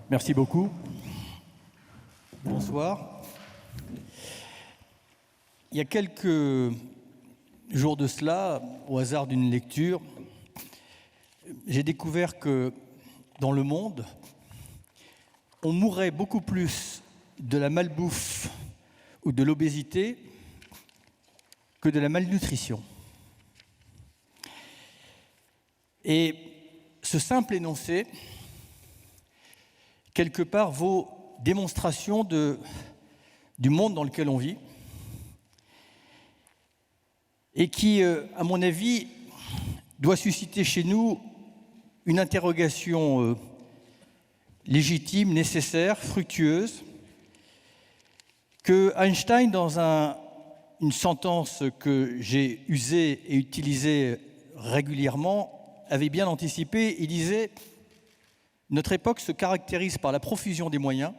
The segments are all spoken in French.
Merci beaucoup. Bonsoir. Il y a quelques jours de cela, au hasard d'une lecture, j'ai découvert que dans le monde, on mourrait beaucoup plus de la malbouffe ou de l'obésité que de la malnutrition. Et ce simple énoncé, quelque part, vaut démonstration du monde dans lequel on vit et qui, à mon avis, doit susciter chez nous une interrogation légitime, nécessaire, fructueuse, que Einstein, dans une sentence que j'ai usée et utilisée régulièrement, avait bien anticipé. Il disait « Notre époque se caractérise par la profusion des moyens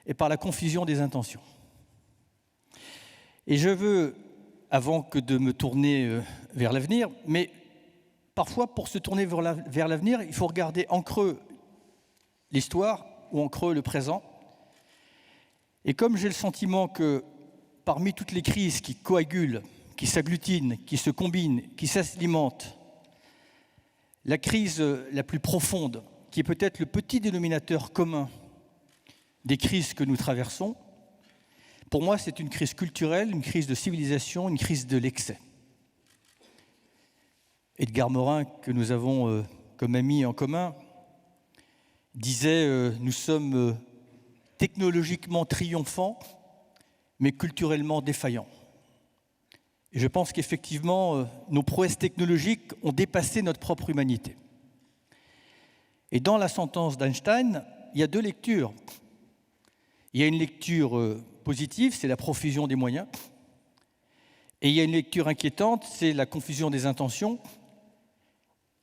et par la confusion des intentions. » Et je veux, avant que de me tourner vers l'avenir, mais parfois pour se tourner vers l'avenir, il faut regarder en creux l'histoire ou en creux le présent. Et comme j'ai le sentiment que parmi toutes les crises qui coagulent, qui s'agglutinent, qui se combinent, qui s'alimentent, la crise la plus profonde, qui est peut-être le petit dénominateur commun des crises que nous traversons, pour moi, c'est une crise culturelle, une crise de civilisation, une crise de l'excès. Edgar Morin, que nous avons comme ami en commun, disait « Nous sommes technologiquement triomphants, mais culturellement défaillants ». Et je pense qu'effectivement, nos prouesses technologiques ont dépassé notre propre humanité. Et dans la sentence d'Einstein, il y a deux lectures. Il y a une lecture positive, c'est la profusion des moyens. Et il y a une lecture inquiétante, c'est la confusion des intentions.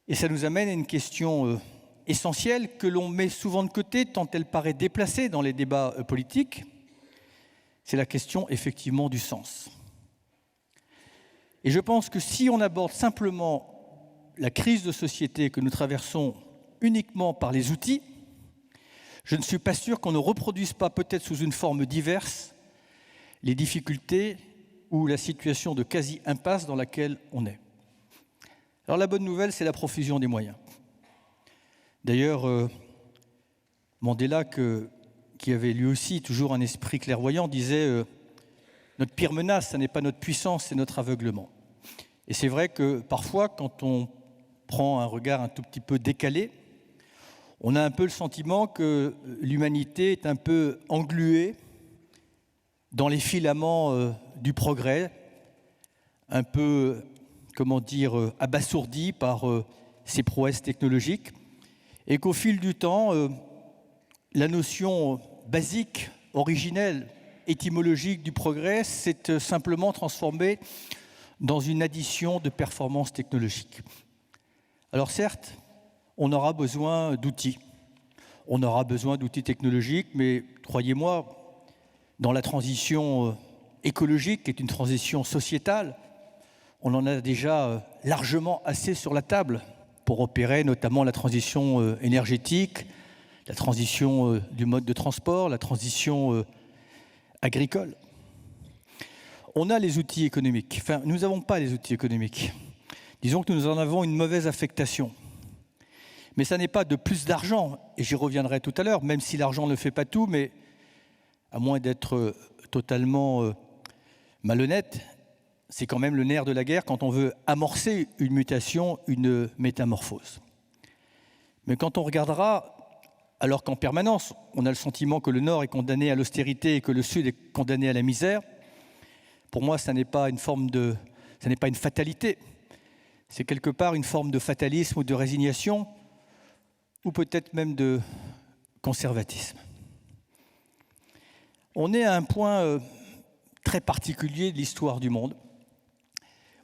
Et ça nous amène à une question essentielle que l'on met souvent de côté tant elle paraît déplacée dans les débats politiques. C'est la question effectivement du sens. Et je pense que si on aborde simplement la crise de société que nous traversons uniquement par les outils, je ne suis pas sûr qu'on ne reproduise pas, peut-être sous une forme diverse, les difficultés ou la situation de quasi-impasse dans laquelle on est. Alors la bonne nouvelle, c'est la profusion des moyens. D'ailleurs, Mandela, qui avait lui aussi toujours un esprit clairvoyant, disait notre pire menace, ce n'est pas notre puissance, c'est notre aveuglement. Et c'est vrai que parfois, quand on prend un regard un tout petit peu décalé, on a un peu le sentiment que l'humanité est un peu engluée dans les filaments du progrès, un peu, abasourdie par ses prouesses technologiques, et qu'au fil du temps, la notion basique, originelle, étymologique du progrès s'est simplement transformée dans une addition de performances technologiques. Alors certes, on aura besoin d'outils. On aura besoin d'outils technologiques, mais croyez-moi, dans la transition écologique, qui est une transition sociétale, on en a déjà largement assez sur la table pour opérer notamment la transition énergétique, la transition du mode de transport, la transition agricole. On a les outils économiques. Enfin, nous n'avons pas les outils économiques. Disons que nous en avons une mauvaise affectation. Mais ça n'est pas de plus d'argent, et j'y reviendrai tout à l'heure, même si l'argent ne fait pas tout, mais à moins d'être totalement malhonnête, c'est quand même le nerf de la guerre quand on veut amorcer une mutation, une métamorphose. Mais quand on regardera, alors qu'en permanence, on a le sentiment que le Nord est condamné à l'austérité et que le Sud est condamné à la misère, pour moi, ça n'est pas une fatalité. C'est quelque part une forme de fatalisme ou de résignation, ou peut-être même de conservatisme. On est à un point très particulier de l'histoire du monde.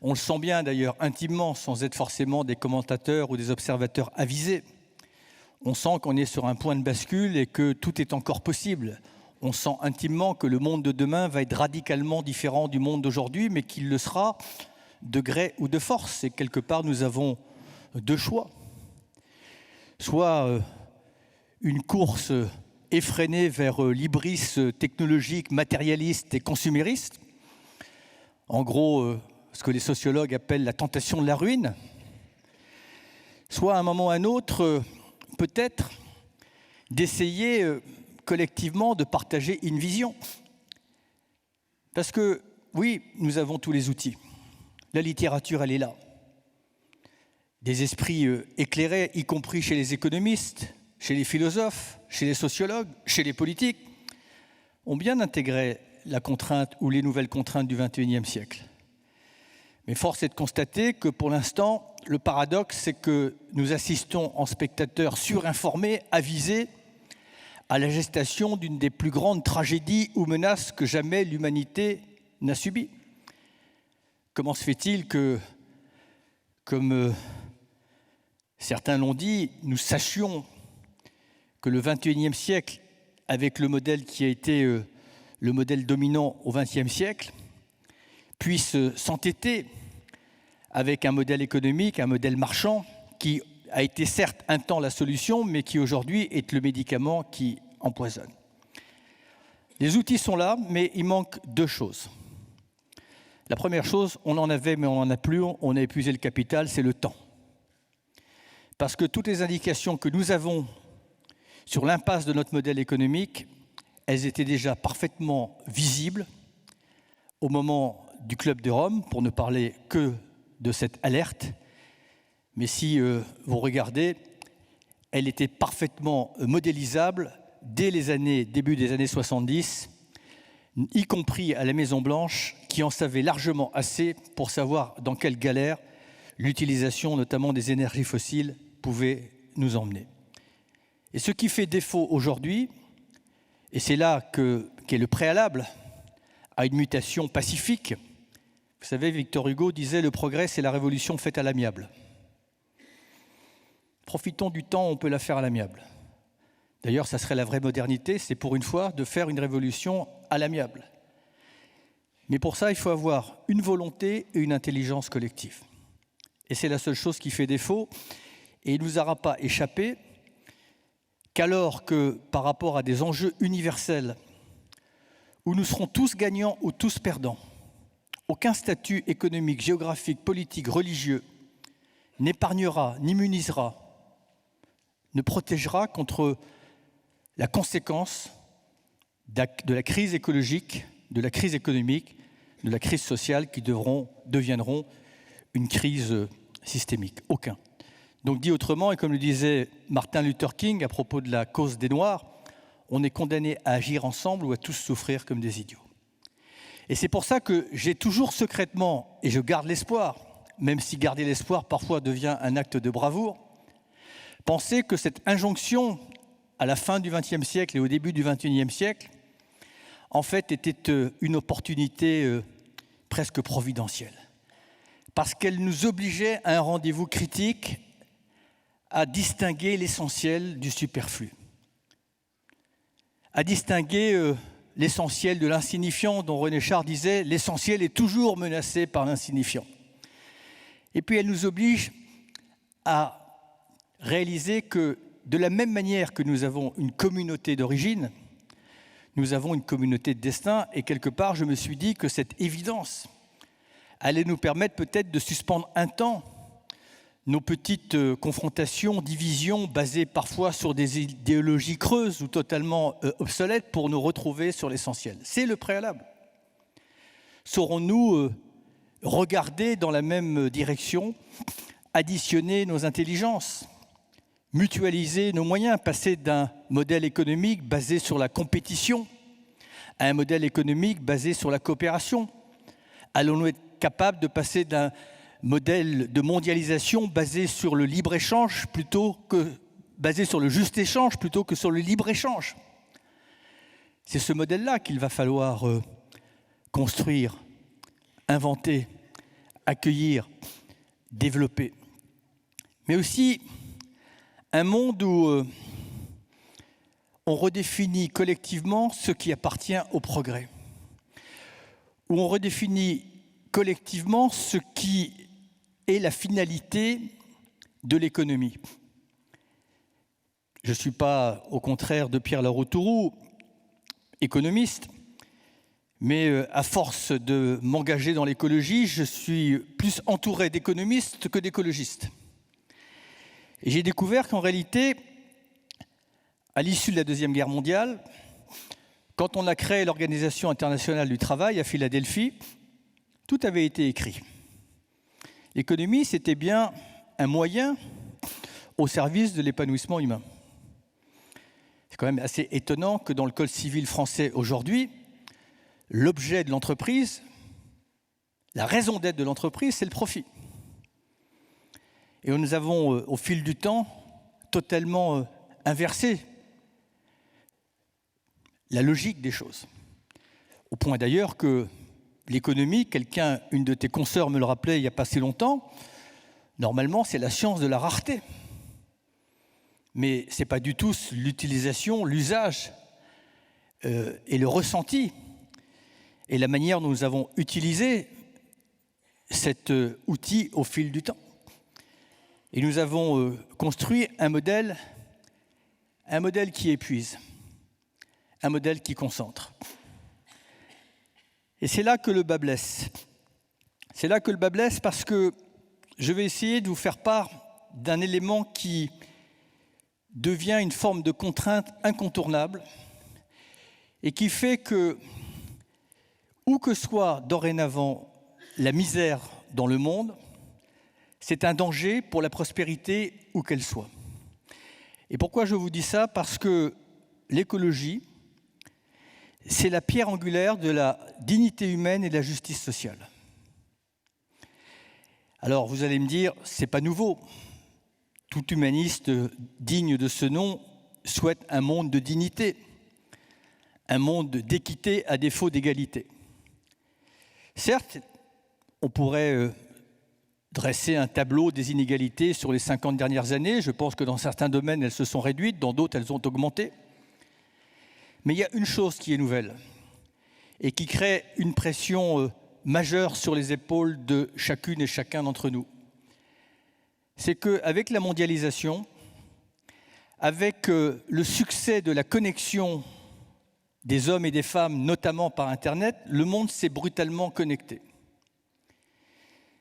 On le sent bien d'ailleurs intimement, sans être forcément des commentateurs ou des observateurs avisés. On sent qu'on est sur un point de bascule et que tout est encore possible. On sent intimement que le monde de demain va être radicalement différent du monde d'aujourd'hui, mais qu'il le sera de gré ou de force. Et quelque part, nous avons deux choix. Soit une course effrénée vers l'hybris technologique, matérialiste et consumériste. En gros, ce que les sociologues appellent la tentation de la ruine. Soit à un moment ou à un autre, peut-être, d'essayer collectivement de partager une vision. Parce que, oui, nous avons tous les outils. La littérature, elle est là. Des esprits éclairés, y compris chez les économistes, chez les philosophes, chez les sociologues, chez les politiques, ont bien intégré la contrainte ou les nouvelles contraintes du XXIe siècle. Mais force est de constater que pour l'instant, le paradoxe, c'est que nous assistons en spectateurs surinformés, avisés, à la gestation d'une des plus grandes tragédies ou menaces que jamais l'humanité n'a subies. Comment se fait-il que, comme certains l'ont dit, nous sachions que le XXIe siècle, avec le modèle qui a été le modèle dominant au XXe siècle, puisse s'entêter avec un modèle économique, un modèle marchand, qui a été certes un temps la solution, mais qui aujourd'hui est le médicament qui empoisonne. Les outils sont là, mais il manque deux choses. La première chose, on en avait, mais on n'en a plus, on a épuisé le capital, c'est le temps. Parce que toutes les indications que nous avons sur l'impasse de notre modèle économique, elles étaient déjà parfaitement visibles au moment du Club de Rome, pour ne parler que de cette alerte. Mais si vous regardez, elle était parfaitement modélisable dès début des années 70, y compris à la Maison-Blanche, qui en savait largement assez pour savoir dans quelle galère l'utilisation notamment des énergies fossiles pouvait nous emmener. Et ce qui fait défaut aujourd'hui, et c'est là qu'est le préalable à une mutation pacifique. Vous savez, Victor Hugo disait « Le progrès, c'est la révolution faite à l'amiable ». Profitons du temps où on peut la faire à l'amiable. D'ailleurs, ça serait la vraie modernité, c'est pour une fois de faire une révolution à l'amiable. Mais pour ça, il faut avoir une volonté et une intelligence collective. Et c'est la seule chose qui fait défaut. Et il ne nous aura pas échappé qu'alors que, par rapport à des enjeux universels, où nous serons tous gagnants ou tous perdants, aucun statut économique, géographique, politique, religieux n'épargnera, n'immunisera, ne protégera contre la conséquence de la crise écologique, de la crise économique, de la crise sociale qui deviendront une crise systémique. Aucun. Donc dit autrement, et comme le disait Martin Luther King à propos de la cause des Noirs, on est condamné à agir ensemble ou à tous souffrir comme des idiots. Et c'est pour ça que j'ai toujours secrètement, et je garde l'espoir, même si garder l'espoir parfois devient un acte de bravoure, pensé que cette injonction à la fin du XXe siècle et au début du XXIe siècle, en fait, était une opportunité presque providentielle. Parce qu'elle nous obligeait à un rendez-vous critique à distinguer l'essentiel du superflu, à distinguer l'essentiel de l'insignifiant, dont René Char disait « l'essentiel est toujours menacé par l'insignifiant ». Et puis elle nous oblige à réaliser que de la même manière que nous avons une communauté d'origine, nous avons une communauté de destin, et quelque part je me suis dit que cette évidence allait nous permettre peut-être de suspendre un temps nos petites confrontations, divisions, basées parfois sur des idéologies creuses ou totalement obsolètes, pour nous retrouver sur l'essentiel. C'est le préalable. Saurons-nous regarder dans la même direction, additionner nos intelligences, mutualiser nos moyens, passer d'un modèle économique basé sur la compétition à un modèle économique basé sur la coopération? Allons-nous être capables de passer d'un modèle de mondialisation basé sur le libre-échange basé sur le juste échange plutôt que sur le libre-échange? C'est ce modèle-là qu'il va falloir construire, inventer, accueillir, développer. Mais aussi un monde où on redéfinit collectivement ce qui appartient au progrès, où on redéfinit collectivement ce qui est la finalité de l'économie. Je ne suis pas, au contraire de Pierre Laroutourou, économiste, mais à force de m'engager dans l'écologie, je suis plus entouré d'économistes que d'écologistes. Et j'ai découvert qu'en réalité, à l'issue de la Deuxième Guerre mondiale, quand on a créé l'Organisation internationale du travail à Philadelphie, tout avait été écrit. L'économie, c'était bien un moyen au service de l'épanouissement humain. C'est quand même assez étonnant que dans le Code civil français aujourd'hui, l'objet de l'entreprise, la raison d'être de l'entreprise, c'est le profit. Et nous avons, au fil du temps, totalement inversé la logique des choses. Au point d'ailleurs que l'économie, une de tes consoeurs me le rappelait il n'y a pas si longtemps, normalement c'est la science de la rareté. Mais ce n'est pas du tout l'utilisation, l'usage et le ressenti et la manière dont nous avons utilisé cet outil au fil du temps. Et nous avons construit un modèle qui épuise, un modèle qui concentre. Et c'est là que le bât blesse. C'est là que le bât blesse parce que je vais essayer de vous faire part d'un élément qui devient une forme de contrainte incontournable et qui fait que, où que soit dorénavant la misère dans le monde, c'est un danger pour la prospérité où qu'elle soit. Et pourquoi je vous dis ça? Parce que l'écologie, c'est la pierre angulaire de la dignité humaine et de la justice sociale. Alors vous allez me dire, c'est pas nouveau. Tout humaniste digne de ce nom souhaite un monde de dignité, un monde d'équité à défaut d'égalité. Certes, on pourrait dresser un tableau des inégalités sur les 50 dernières années. Je pense que dans certains domaines, elles se sont réduites, dans d'autres, elles ont augmenté. Mais il y a une chose qui est nouvelle et qui crée une pression majeure sur les épaules de chacune et chacun d'entre nous. C'est qu'avec la mondialisation, avec le succès de la connexion des hommes et des femmes, notamment par Internet, le monde s'est brutalement connecté.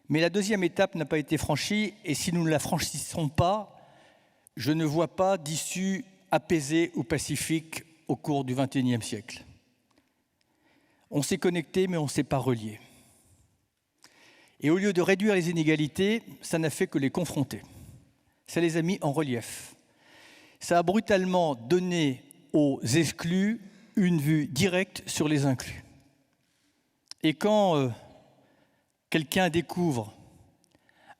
Mais la deuxième étape n'a pas été franchie, et si nous ne la franchissons pas, je ne vois pas d'issue apaisée ou pacifique au cours du XXIe siècle. On s'est connecté, mais on ne s'est pas relié. Et au lieu de réduire les inégalités, ça n'a fait que les confronter. Ça les a mis en relief. Ça a brutalement donné aux exclus une vue directe sur les inclus. Et quand quelqu'un découvre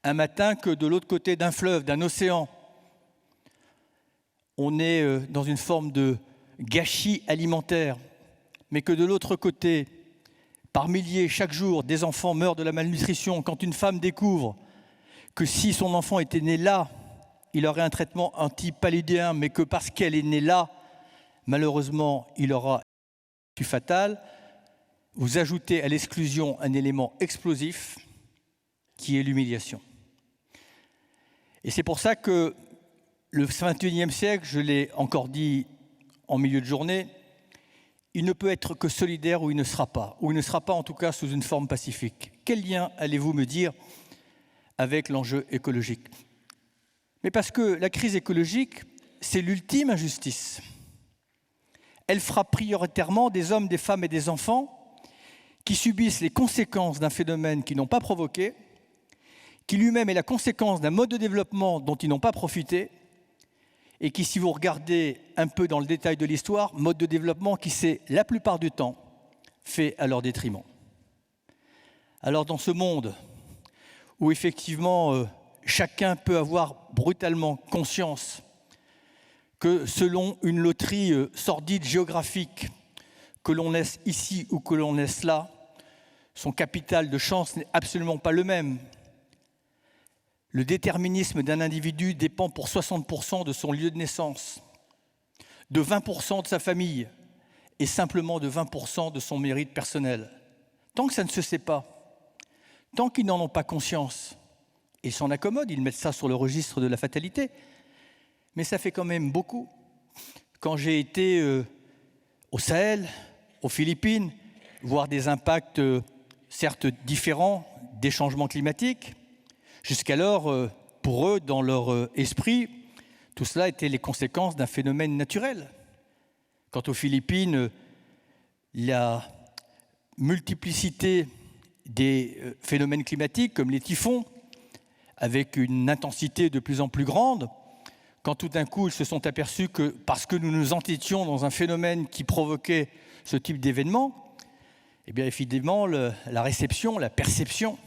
un matin que de l'autre côté d'un fleuve, d'un océan, on est dans une forme de gâchis alimentaire, mais que de l'autre côté, par milliers, chaque jour, des enfants meurent de la malnutrition. Quand une femme découvre que si son enfant était né là, il aurait un traitement antipaludéen, mais que parce qu'elle est née là, malheureusement, il aura une fatale, vous ajoutez à l'exclusion un élément explosif qui est l'humiliation. Et c'est pour ça que le XXIe siècle, je l'ai encore dit en milieu de journée, il ne peut être que solidaire ou il ne sera pas en tout cas sous une forme pacifique. Quel lien allez-vous me dire avec l'enjeu écologique? Mais parce que la crise écologique, c'est l'ultime injustice. Elle frappe prioritairement des hommes, des femmes et des enfants qui subissent les conséquences d'un phénomène qu'ils n'ont pas provoqué, qui lui-même est la conséquence d'un mode de développement dont ils n'ont pas profité, et qui, si vous regardez un peu dans le détail de l'histoire, mode de développement qui s'est, la plupart du temps, fait à leur détriment. Alors dans ce monde où effectivement chacun peut avoir brutalement conscience que selon une loterie sordide géographique, que l'on naisse ici ou que l'on naisse là, son capital de chance n'est absolument pas le même. Le déterminisme d'un individu dépend pour 60% de son lieu de naissance, de 20% de sa famille et simplement de 20% de son mérite personnel. Tant que ça ne se sait pas, tant qu'ils n'en ont pas conscience, ils s'en accommodent, ils mettent ça sur le registre de la fatalité. mais ça fait quand même beaucoup. Quand j'ai été au Sahel, aux Philippines, voir des impacts certes différents des changements climatiques, jusqu'alors, pour eux, dans leur esprit, tout cela était les conséquences d'un phénomène naturel. Quant aux Philippines, la multiplicité des phénomènes climatiques, comme les typhons, avec une intensité de plus en plus grande, quand tout d'un coup ils se sont aperçus que, parce que nous nous entêtions dans un phénomène qui provoquait ce type d'événement, eh bien évidemment la réception, la perception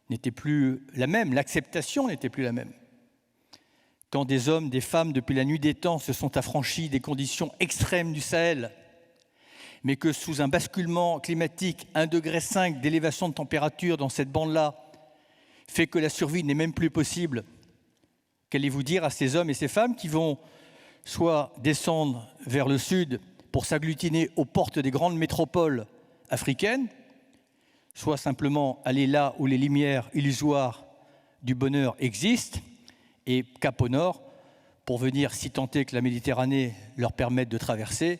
n'était plus la même, l'acceptation n'était plus la même. Quand des hommes, des femmes, depuis la nuit des temps, se sont affranchis des conditions extrêmes du Sahel, mais que sous un basculement climatique, 1,5 degré d'élévation de température dans cette bande-là, fait que la survie n'est même plus possible, qu'allez-vous dire à ces hommes et ces femmes qui vont soit descendre vers le sud pour s'agglutiner aux portes des grandes métropoles africaines, soit simplement aller là où les lumières illusoires du bonheur existent, et cap au nord, pour venir, si tant est que la Méditerranée leur permette de traverser,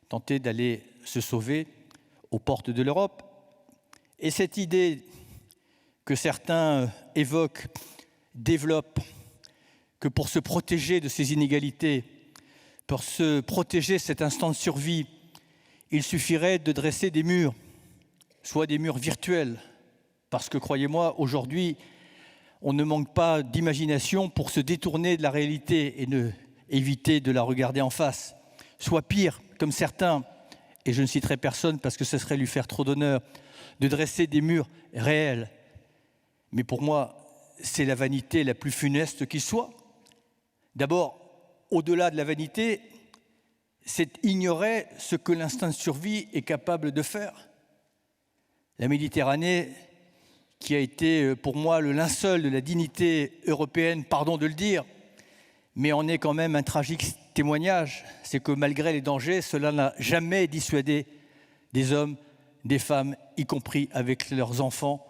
tenter d'aller se sauver aux portes de l'Europe. Et cette idée que certains évoquent, développent, que pour se protéger de ces inégalités, pour se protéger de cet instant de survie, il suffirait de dresser des murs, soit des murs virtuels, parce que, croyez-moi, aujourd'hui, on ne manque pas d'imagination pour se détourner de la réalité et éviter de la regarder en face. Soit pire, comme certains, et je ne citerai personne parce que ce serait lui faire trop d'honneur, de dresser des murs réels. Mais pour moi, c'est la vanité la plus funeste qui soit. D'abord, au-delà de la vanité, c'est ignorer ce que l'instinct de survie est capable de faire. La Méditerranée, qui a été pour moi le linceul de la dignité européenne, pardon de le dire, mais en est quand même un tragique témoignage, c'est que malgré les dangers, cela n'a jamais dissuadé des hommes, des femmes, y compris avec leurs enfants,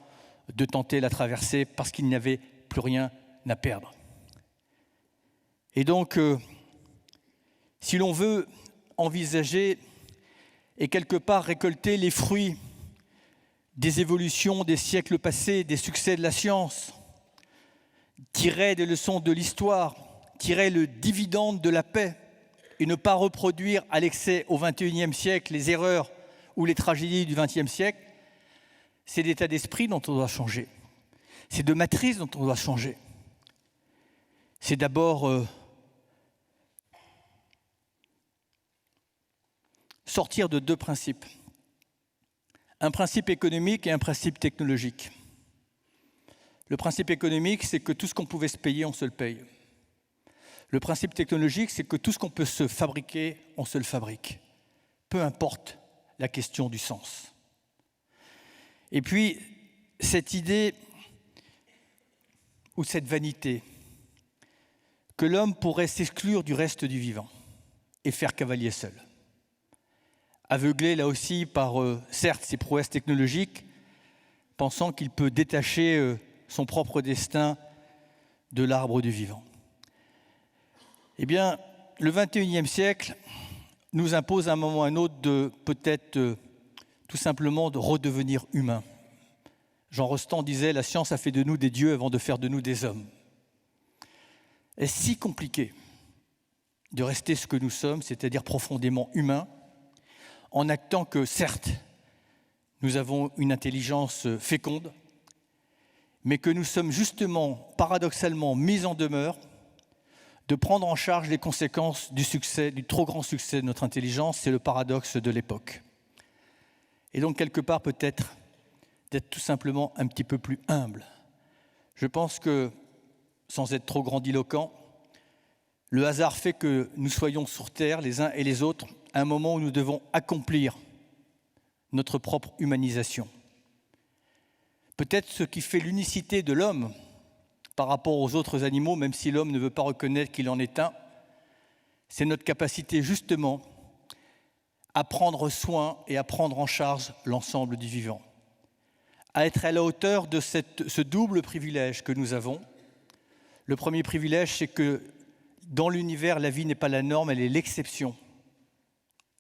de tenter la traversée parce qu'ils n'avaient plus rien à perdre. Et donc, si l'on veut envisager et quelque part récolter les fruits des évolutions des siècles passés, des succès de la science, tirer des leçons de l'histoire, tirer le dividende de la paix et ne pas reproduire à l'excès au XXIe siècle les erreurs ou les tragédies du XXe siècle, c'est d'état d'esprit dont on doit changer. C'est de matrice dont on doit changer. C'est d'abord sortir de deux principes. Un principe économique et un principe technologique. Le principe économique, c'est que tout ce qu'on pouvait se payer, on se le paye. Le principe technologique, c'est que tout ce qu'on peut se fabriquer, on se le fabrique. Peu importe la question du sens. Et puis, cette idée ou cette vanité que l'homme pourrait s'exclure du reste du vivant et faire cavalier seul. Aveuglé là aussi par, certes, ses prouesses technologiques, pensant qu'il peut détacher son propre destin de l'arbre du vivant. Eh bien, le XXIe siècle nous impose à un moment ou à un autre de peut-être tout simplement de redevenir humains. Jean Rostand disait « La science a fait de nous des dieux avant de faire de nous des hommes ». Est-ce si compliqué de rester ce que nous sommes, c'est-à-dire profondément humains, en actant que, certes, nous avons une intelligence féconde, mais que nous sommes justement, paradoxalement, mis en demeure de prendre en charge les conséquences du succès, du trop grand succès de notre intelligence. C'est le paradoxe de l'époque. Et donc, quelque part, peut-être, d'être tout simplement un petit peu plus humble. Je pense que, sans être trop grandiloquent, le hasard fait que nous soyons sur Terre, les uns et les autres, à un moment où nous devons accomplir notre propre humanisation. Peut-être ce qui fait l'unicité de l'homme par rapport aux autres animaux, même si l'homme ne veut pas reconnaître qu'il en est un, c'est notre capacité justement à prendre soin et à prendre en charge l'ensemble du vivant, à être à la hauteur de ce double privilège que nous avons. Le premier privilège, c'est que Dans l'univers, la vie n'est pas la norme, elle est l'exception.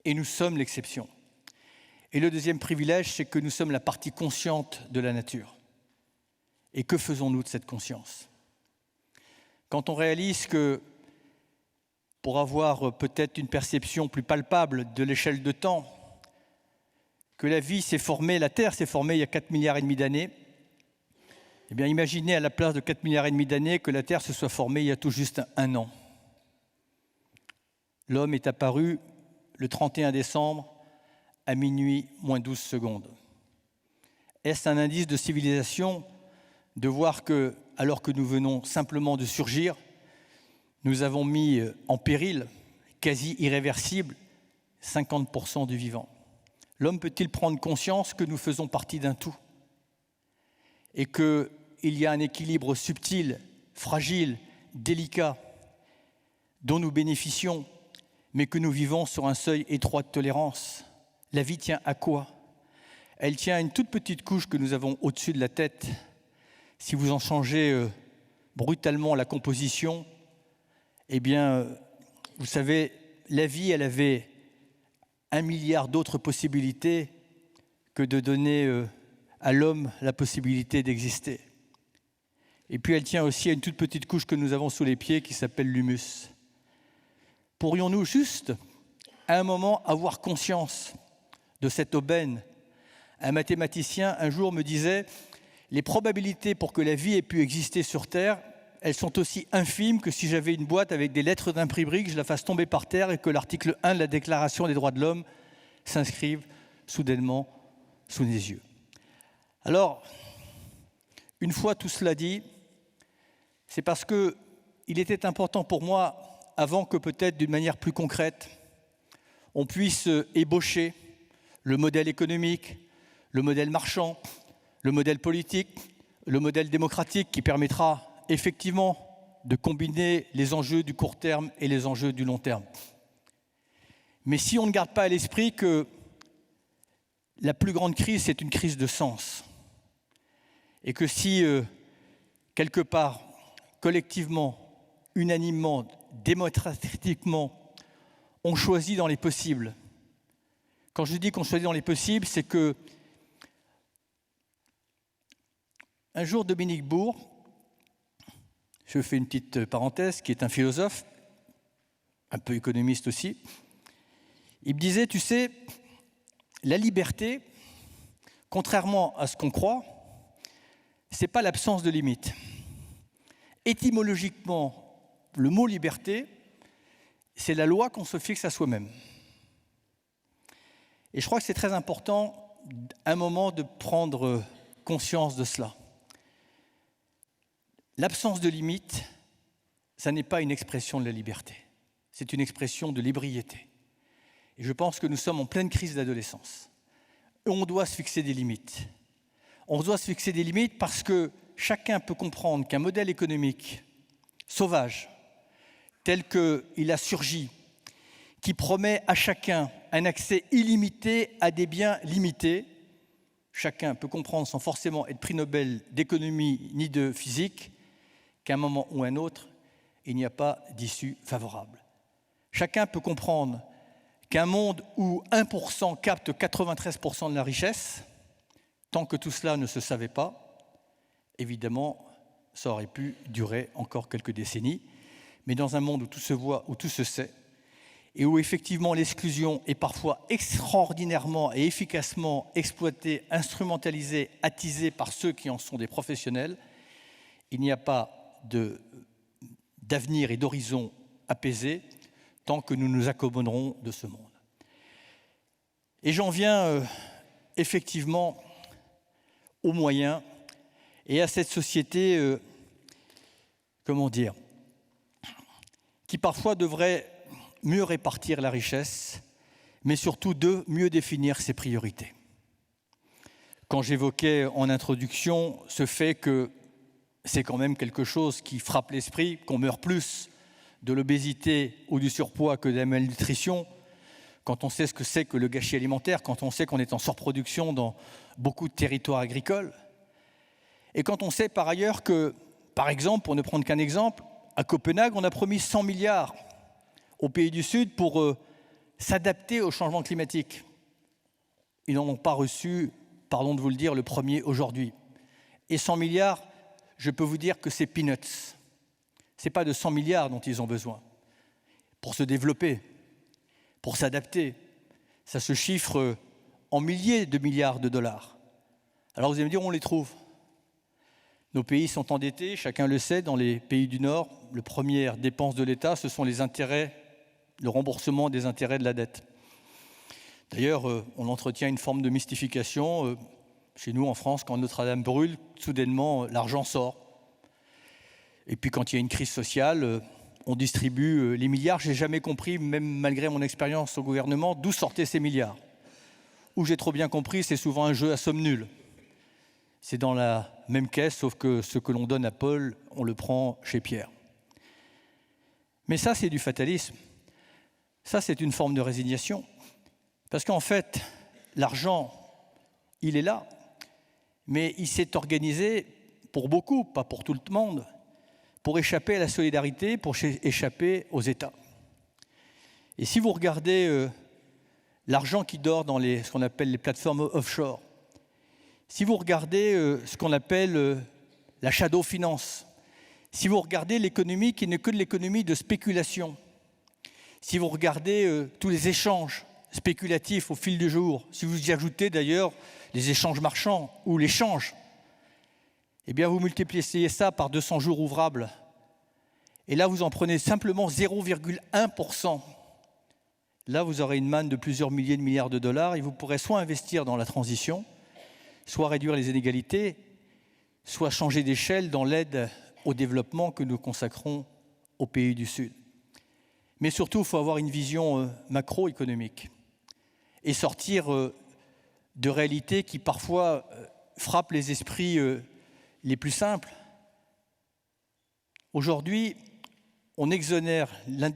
Et nous sommes l'exception. Et le deuxième privilège, c'est que nous sommes la partie consciente de la nature. Et que faisons-nous de cette conscience? Quand on réalise que, pour avoir peut-être une perception plus palpable de l'échelle de temps, que la vie s'est formée, la Terre s'est formée il y a 4,5 milliards d'années, eh bien imaginez à la place de 4,5 milliards d'années que la Terre se soit formée il y a tout juste un an. L'homme est apparu le 31 décembre à minuit moins 12 secondes. Est-ce un indice de civilisation de voir que, alors que nous venons simplement de surgir, nous avons mis en péril, quasi irréversible, 50% du vivant? L'homme peut-il prendre conscience que nous faisons partie d'un tout et qu'il y a un équilibre subtil, fragile, délicat, dont nous bénéficions, mais que nous vivons sur un seuil étroit de tolérance? La vie tient à quoi? Elle tient à une toute petite couche que nous avons au-dessus de la tête. Si vous en changez brutalement la composition, eh bien, vous savez, la vie, elle avait 1 milliard d'autres possibilités que de donner à l'homme la possibilité d'exister. Et puis elle tient aussi à une toute petite couche que nous avons sous les pieds qui s'appelle l'humus. Pourrions-nous juste, à un moment, avoir conscience de cette aubaine? Un mathématicien, un jour, me disait « Les probabilités pour que la vie ait pu exister sur Terre, elles sont aussi infimes que si j'avais une boîte avec des lettres d'imprimerie, que je la fasse tomber par terre et que l'article 1 de la Déclaration des droits de l'homme s'inscrive soudainement sous mes yeux. » Alors, une fois tout cela dit, c'est parce qu'il était important pour moi, avant que peut-être d'une manière plus concrète, on puisse ébaucher le modèle économique, le modèle marchand, le modèle politique, le modèle démocratique qui permettra effectivement de combiner les enjeux du court terme et les enjeux du long terme. Mais si on ne garde pas à l'esprit que la plus grande crise, c'est une crise de sens, et que si, quelque part, collectivement, unanimement, démocratiquement, on choisit dans les possibles. Quand je dis qu'on choisit dans les possibles, c'est que un jour, Dominique Bourg, je fais une petite parenthèse, qui est un philosophe, un peu économiste aussi, il me disait, tu sais, la liberté, contrairement à ce qu'on croit, c'est pas l'absence de limites. Étymologiquement, le mot liberté, c'est la loi qu'on se fixe à soi-même. Et je crois que c'est très important, à un moment, de prendre conscience de cela. L'absence de limite, ça n'est pas une expression de la liberté, c'est une expression de l'ébriété. Et je pense que nous sommes en pleine crise d'adolescence. On doit se fixer des limites. On doit se fixer des limites parce que chacun peut comprendre qu'un modèle économique sauvage, tel qu'il a surgi, qui promet à chacun un accès illimité à des biens limités, chacun peut comprendre sans forcément être prix Nobel d'économie ni de physique, qu'à un moment ou à un autre, il n'y a pas d'issue favorable. Chacun peut comprendre qu'un monde où 1% capte 93% de la richesse, tant que tout cela ne se savait pas, évidemment, ça aurait pu durer encore quelques décennies. Mais dans un monde où tout se voit, où tout se sait, et où effectivement l'exclusion est parfois extraordinairement et efficacement exploitée, instrumentalisée, attisée par ceux qui en sont des professionnels, il n'y a pas d'avenir et d'horizon apaisé tant que nous nous accommoderons de ce monde. Et j'en viens effectivement aux moyens et à cette société, qui parfois devrait mieux répartir la richesse, mais surtout de mieux définir ses priorités. Quand j'évoquais en introduction ce fait que c'est quand même quelque chose qui frappe l'esprit, qu'on meurt plus de l'obésité ou du surpoids que de la malnutrition, quand on sait ce que c'est que le gâchis alimentaire, quand on sait qu'on est en surproduction dans beaucoup de territoires agricoles, et quand on sait par ailleurs que, par exemple, pour ne prendre qu'un exemple, à Copenhague, on a promis 100 milliards aux pays du Sud pour s'adapter au changement climatique. Ils n'en ont pas reçu, pardon de vous le dire, le premier aujourd'hui. Et 100 milliards, je peux vous dire que c'est peanuts. Ce n'est pas de 100 milliards dont ils ont besoin pour se développer, pour s'adapter. Ça se chiffre en milliers de milliards de dollars. Alors vous allez me dire, on les trouve. Nos pays sont endettés, chacun le sait, dans les pays du Nord. La première dépense de l'État, ce sont les intérêts, le remboursement des intérêts de la dette. D'ailleurs, on entretient une forme de mystification. Chez nous, en France, quand Notre-Dame brûle, soudainement, l'argent sort. Et puis, quand il y a une crise sociale, on distribue les milliards. Je n'ai jamais compris, même malgré mon expérience au gouvernement, d'où sortaient ces milliards. Où j'ai trop bien compris, c'est souvent un jeu à somme nulle. C'est dans la même caisse, sauf que ce que l'on donne à Paul, on le prend chez Pierre. Mais ça, c'est du fatalisme. Ça, c'est une forme de résignation. Parce qu'en fait, l'argent, il est là, mais il s'est organisé pour beaucoup, pas pour tout le monde, pour échapper à la solidarité, pour échapper aux États. Et si vous regardez l'argent qui dort dans ce qu'on appelle les plateformes offshore, si vous regardez ce qu'on appelle la shadow finance, si vous regardez l'économie qui n'est que de l'économie de spéculation, si vous regardez tous les échanges spéculatifs au fil du jour, si vous y ajoutez d'ailleurs les échanges marchands ou l'échange, eh bien vous multipliez ça par 200 jours ouvrables. Et là, vous en prenez simplement 0,1%. Là, vous aurez une manne de plusieurs milliers de milliards de dollars et vous pourrez soit investir dans la transition, soit réduire les inégalités, soit changer d'échelle dans l'aide au développement que nous consacrons aux pays du Sud. Mais surtout, il faut avoir une vision macroéconomique et sortir de réalités qui parfois frappent les esprits les plus simples. Aujourd'hui, on exonère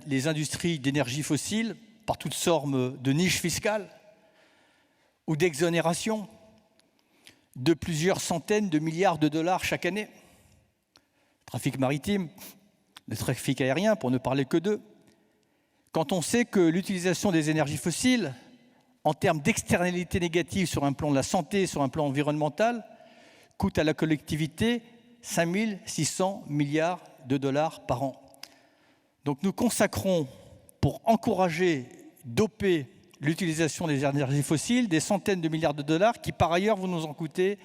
les industries d'énergie fossile par toutes sortes de niches fiscales ou d'exonérations de plusieurs centaines de milliards de dollars chaque année. Le trafic maritime, le trafic aérien, pour ne parler que d'eux. Quand on sait que l'utilisation des énergies fossiles, en termes d'externalités négatives sur un plan de la santé, sur un plan environnemental, coûte à la collectivité 5 600 milliards de dollars par an. Donc nous consacrons, pour encourager, doper l'utilisation des énergies fossiles, des centaines de milliards de dollars qui, par ailleurs, vont nous en coûter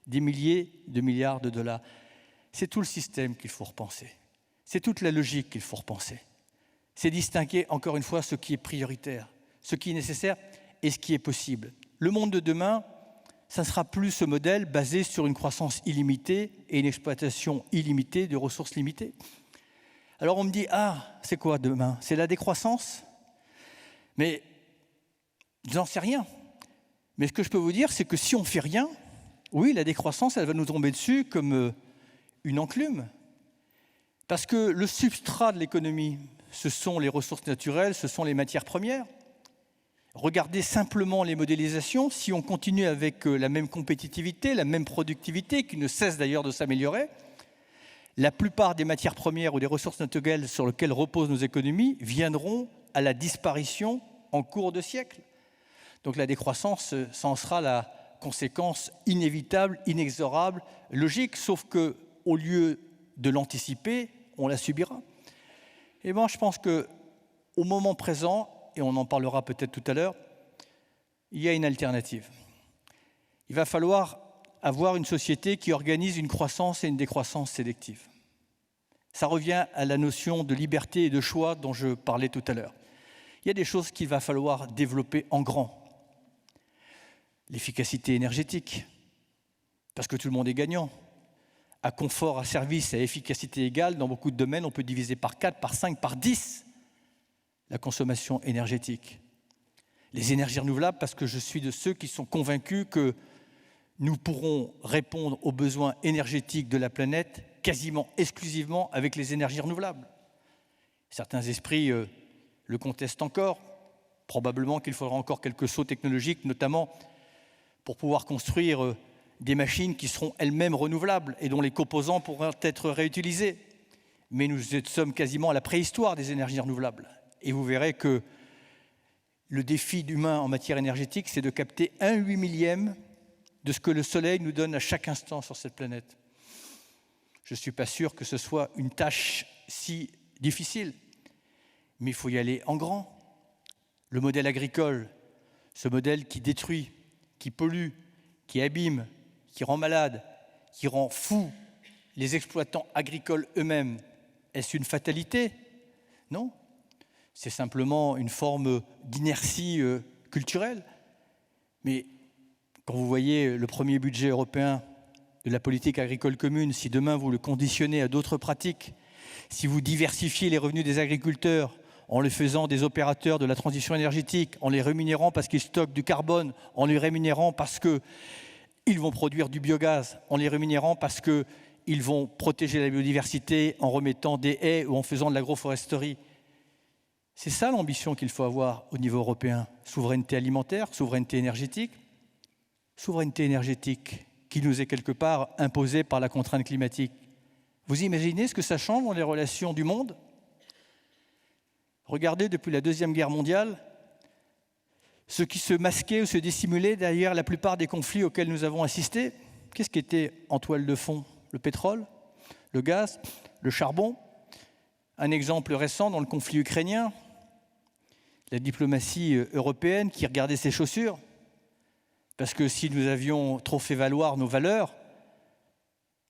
des milliers de milliards de dollars. C'est tout le système qu'il faut repenser. C'est toute la logique qu'il faut repenser. C'est distinguer, encore une fois, ce qui est prioritaire, ce qui est nécessaire et ce qui est possible. Le monde de demain, ça ne sera plus ce modèle basé sur une croissance illimitée et une exploitation illimitée de ressources limitées. Alors on me dit, c'est quoi demain? C'est la décroissance? Mais je n'en sais rien. Mais ce que je peux vous dire, c'est que si on ne fait rien, oui, la décroissance, elle va nous tomber dessus comme une enclume. Parce que le substrat de l'économie, ce sont les ressources naturelles, ce sont les matières premières. Regardez simplement les modélisations. Si on continue avec la même compétitivité, la même productivité, qui ne cesse d'ailleurs de s'améliorer, la plupart des matières premières ou des ressources naturelles sur lesquelles reposent nos économies viendront à la disparition en cours de siècle. Donc la décroissance, ça en sera la conséquence inévitable, inexorable, logique, sauf qu'au lieu de l'anticiper, on la subira. Et moi, je pense qu'au moment présent, et on en parlera peut-être tout à l'heure, il y a une alternative. Il va falloir avoir une société qui organise une croissance et une décroissance sélective. Ça revient à la notion de liberté et de choix dont je parlais tout à l'heure. Il y a des choses qu'il va falloir développer en grand. L'efficacité énergétique, parce que tout le monde est gagnant. À confort, à service, à efficacité égale, dans beaucoup de domaines, on peut diviser par 4, par 5, par 10 la consommation énergétique. Les énergies renouvelables, parce que je suis de ceux qui sont convaincus que nous pourrons répondre aux besoins énergétiques de la planète quasiment exclusivement avec les énergies renouvelables. Certains esprits le contestent encore. Probablement qu'il faudra encore quelques sauts technologiques, notamment pour pouvoir construire des machines qui seront elles-mêmes renouvelables et dont les composants pourront être réutilisés. mais nous sommes quasiment à la préhistoire des énergies renouvelables. Et vous verrez que le défi humain en matière énergétique, c'est de capter 1/8 millième de ce que le Soleil nous donne à chaque instant sur cette planète. Je ne suis pas sûr que ce soit une tâche si difficile, mais il faut y aller en grand. Le modèle agricole, ce modèle qui détruit, qui pollue, qui abîme, qui rend malade, qui rend fou les exploitants agricoles eux-mêmes, est-ce une fatalité? Non. C'est simplement une forme d'inertie culturelle. Mais quand vous voyez le premier budget européen de la politique agricole commune, si demain vous le conditionnez à d'autres pratiques, si vous diversifiez les revenus des agriculteurs en les faisant des opérateurs de la transition énergétique, en les rémunérant parce qu'ils stockent du carbone, en les rémunérant parce qu'ils vont produire du biogaz, en les rémunérant parce qu'ils vont protéger la biodiversité en remettant des haies ou en faisant de l'agroforesterie. C'est ça l'ambition qu'il faut avoir au niveau européen. Souveraineté alimentaire, souveraineté énergétique qui nous est quelque part imposée par la contrainte climatique. Vous imaginez ce que ça change dans les relations du monde? Regardez, depuis la Deuxième Guerre mondiale, ce qui se masquait ou se dissimulait derrière la plupart des conflits auxquels nous avons assisté. Qu'est-ce qui était en toile de fond? Le pétrole, le gaz, le charbon. Un exemple récent dans le conflit ukrainien, la diplomatie européenne qui regardait ses chaussures, parce que si nous avions trop fait valoir nos valeurs,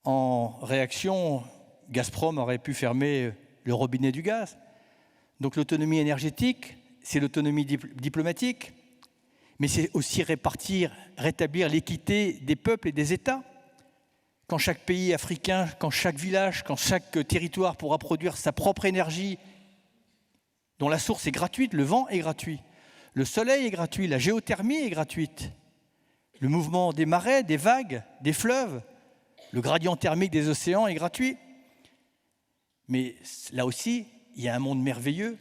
en réaction, Gazprom aurait pu fermer le robinet du gaz. Donc l'autonomie énergétique, c'est l'autonomie diplomatique, mais c'est aussi rétablir l'équité des peuples et des États. Quand chaque pays africain, quand chaque village, quand chaque territoire pourra produire sa propre énergie, dont la source est gratuite, le vent est gratuit, le soleil est gratuit, la géothermie est gratuite, le mouvement des marais, des vagues, des fleuves, le gradient thermique des océans est gratuit. Mais là aussi, il y a un monde merveilleux.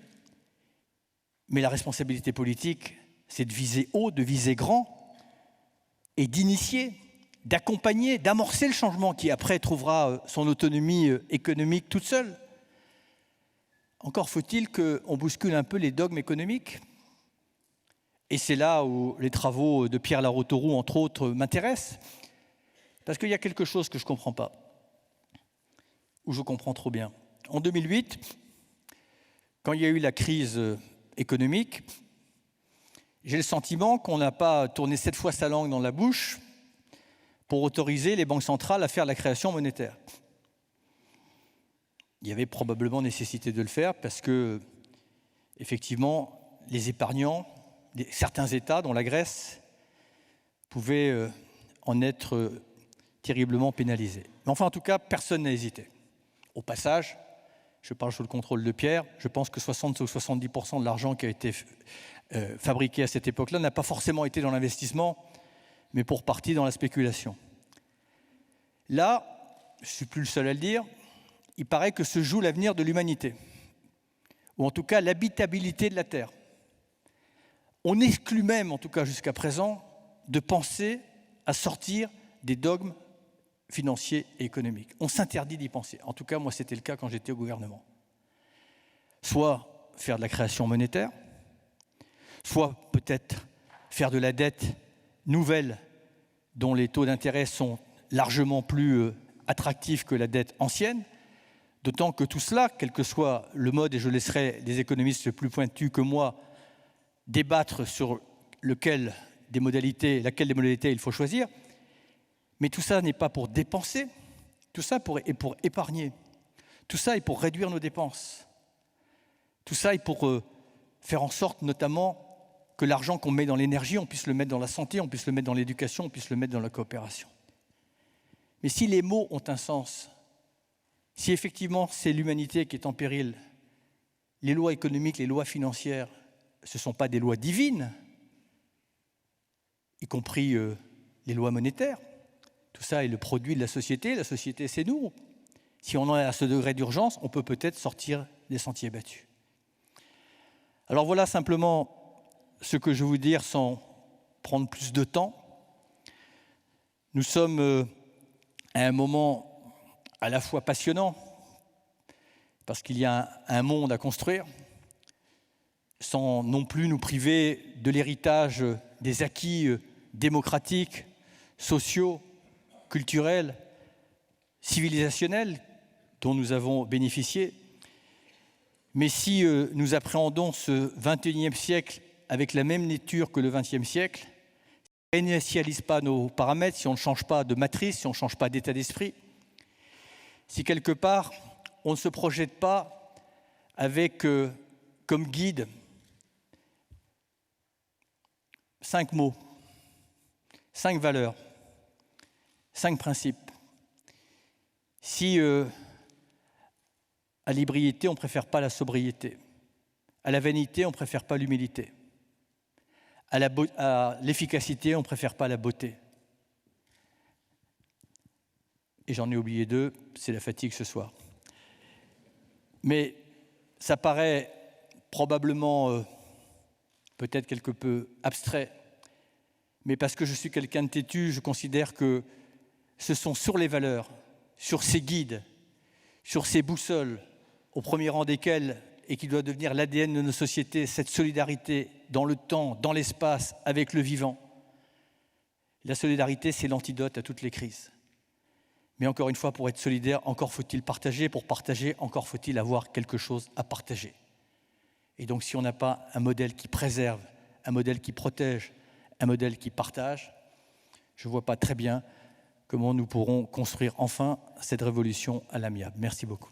Mais la responsabilité politique, c'est de viser haut, de viser grand et d'initier, d'accompagner, d'amorcer le changement qui après trouvera son autonomie économique toute seule. Encore faut-il qu'on bouscule un peu les dogmes économiques. Et c'est là où les travaux de Pierre Larotauroux, entre autres, m'intéressent. Parce qu'il y a quelque chose que je ne comprends pas, ou je comprends trop bien. En 2008, quand il y a eu la crise économique, j'ai le sentiment qu'on n'a pas tourné 7 fois sa langue dans la bouche pour autoriser les banques centrales à faire la création monétaire. Il y avait probablement nécessité de le faire parce que, effectivement, les épargnants, certains États, dont la Grèce, pouvaient en être terriblement pénalisés. Mais enfin, en tout cas, personne n'a hésité. Au passage, je parle sous le contrôle de Pierre, je pense que 60 ou 70% de l'argent qui a été fabriqué à cette époque-là n'a pas forcément été dans l'investissement, mais pour partie dans la spéculation. Là, je ne suis plus le seul à le dire, il paraît que se joue l'avenir de l'humanité, ou en tout cas l'habitabilité de la Terre. On exclut même, en tout cas jusqu'à présent, de penser à sortir des dogmes financiers et économiques. On s'interdit d'y penser. En tout cas, moi, c'était le cas quand j'étais au gouvernement. Soit faire de la création monétaire, soit peut-être faire de la dette nouvelle dont les taux d'intérêt sont largement plus attractifs que la dette ancienne, d'autant que tout cela, quel que soit le mode, et je laisserai des économistes plus pointus que moi débattre sur laquelle des modalités il faut choisir, mais tout ça n'est pas pour dépenser, tout ça est pour épargner, tout ça est pour réduire nos dépenses, tout ça est pour faire en sorte notamment que l'argent qu'on met dans l'énergie, on puisse le mettre dans la santé, on puisse le mettre dans l'éducation, on puisse le mettre dans la coopération. Mais si les mots ont un sens, si effectivement c'est l'humanité qui est en péril, les lois économiques, les lois financières, ce ne sont pas des lois divines, y compris les lois monétaires. Tout ça est le produit de la société c'est nous. Si on en est à ce degré d'urgence, on peut peut-être sortir des sentiers battus. Alors voilà simplement ce que je veux vous dire sans prendre plus de temps. Nous sommes à un moment à la fois passionnant, parce qu'il y a un monde à construire, sans non plus nous priver de l'héritage des acquis démocratiques, sociaux, culturels, civilisationnels dont nous avons bénéficié. Mais si nous appréhendons ce XXIe siècle avec la même lecture que le XXe siècle, si on ne réinitialise pas nos paramètres, si on ne change pas de matrice, si on ne change pas d'état d'esprit, si quelque part on ne se projette pas avec comme guide 5 mots, 5 valeurs, 5 principes. Si à l'ébriété, on ne préfère pas la sobriété, à la vanité, on ne préfère pas l'humilité, à l'efficacité, on ne préfère pas la beauté. Et j'en ai oublié 2, c'est la fatigue ce soir. Mais ça paraît probablement peut-être quelque peu abstrait, mais parce que je suis quelqu'un de têtu, je considère que ce sont sur les valeurs, sur ces guides, sur ces boussoles, au premier rang desquelles, et qui doit devenir l'ADN de nos sociétés, cette solidarité dans le temps, dans l'espace, avec le vivant. La solidarité, c'est l'antidote à toutes les crises. Mais encore une fois, pour être solidaire, encore faut-il partager. Pour partager, encore faut-il avoir quelque chose à partager. Et donc, si on n'a pas un modèle qui préserve, un modèle qui protège, un modèle qui partage, je ne vois pas très bien comment nous pourrons construire enfin cette révolution à l'amiable. Merci beaucoup.